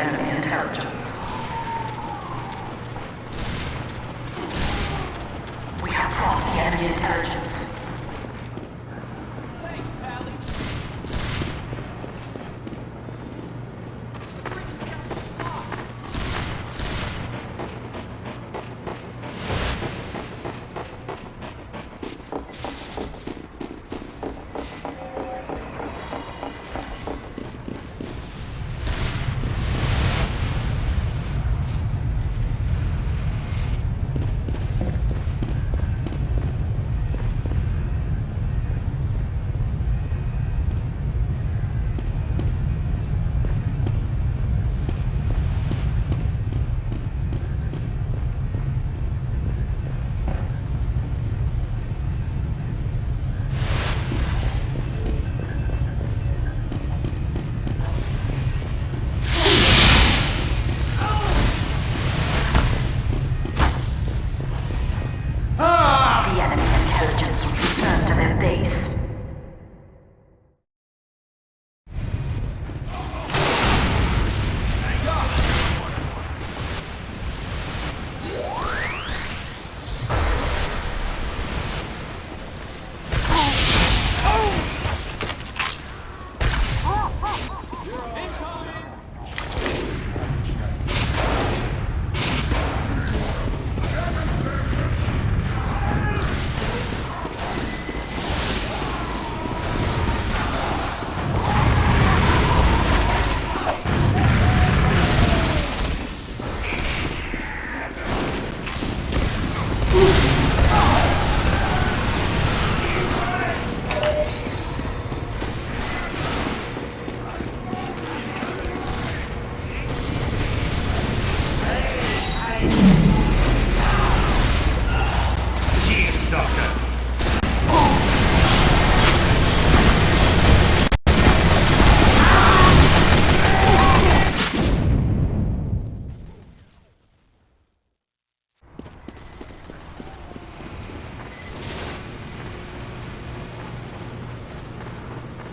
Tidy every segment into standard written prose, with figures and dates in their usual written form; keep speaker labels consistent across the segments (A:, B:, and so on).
A: enemy intelligence. We have dropped the enemy intelligence.
B: Thanks, Pally. The Britain's got the spot.
A: The enemy intelligence will return to their base.
C: Chief Doctor.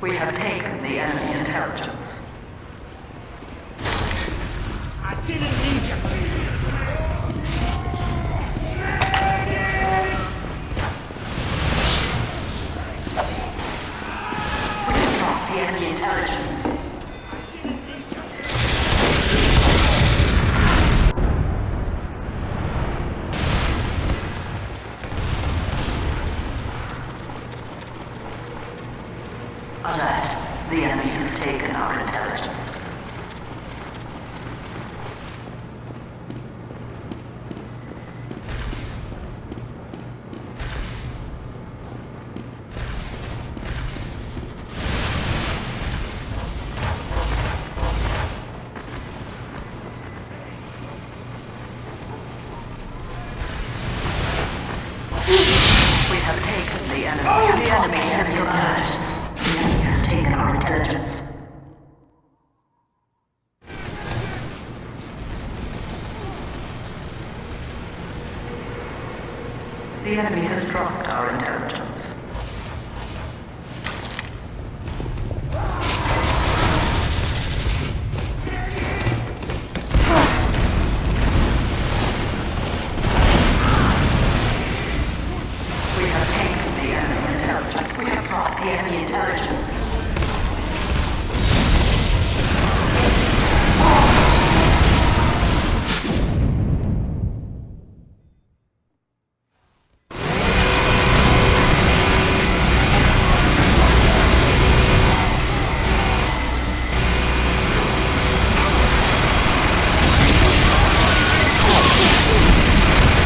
A: We have taken the enemy intelligence.
C: I didn't need you,
A: We have dropped the enemy intelligence. Alert. The enemy has taken our intelligence. We have taken the enemy. The enemy has your intelligence. The enemy has taken our intelligence. The enemy has dropped our intelligence. We have taken the enemy intelligence. We have dropped the enemy intelligence.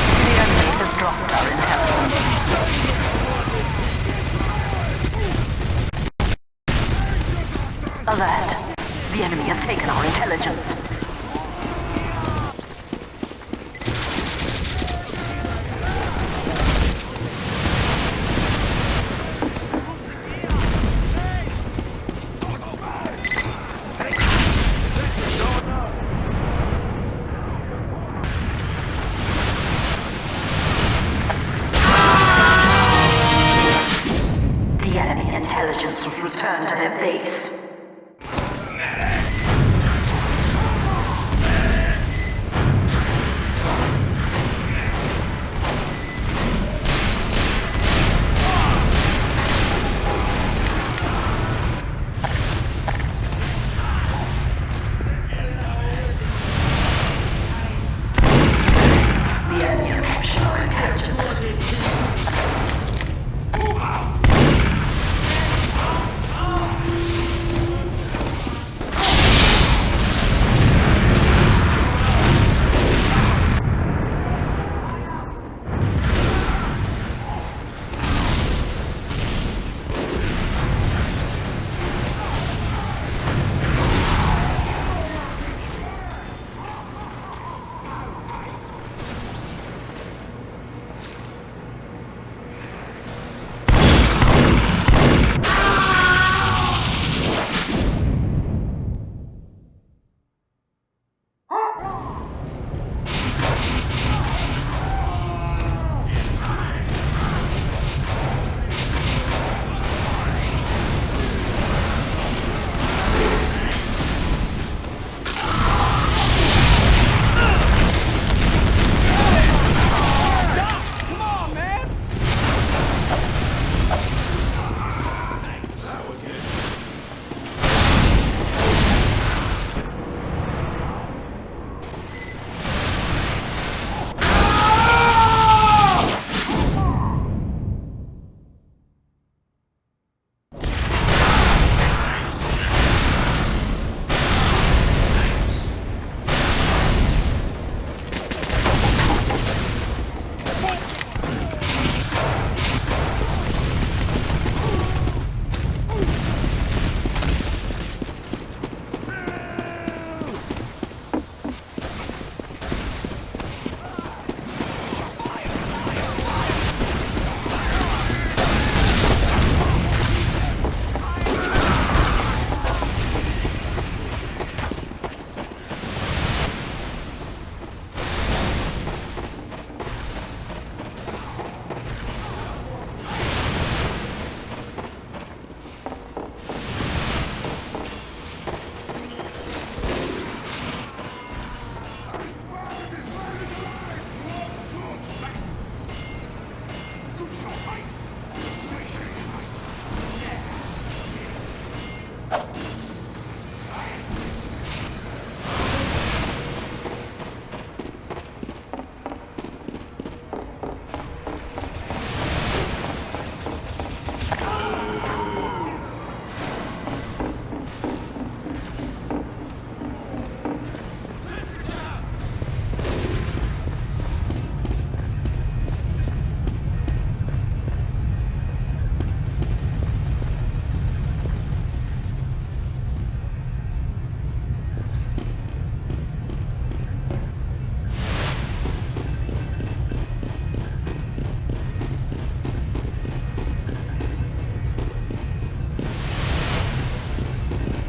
A: The enemy has dropped our intelligence. Alert. The enemy has taken our intelligence. The enemy intelligence will return to their base.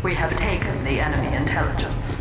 A: We have taken the enemy intelligence.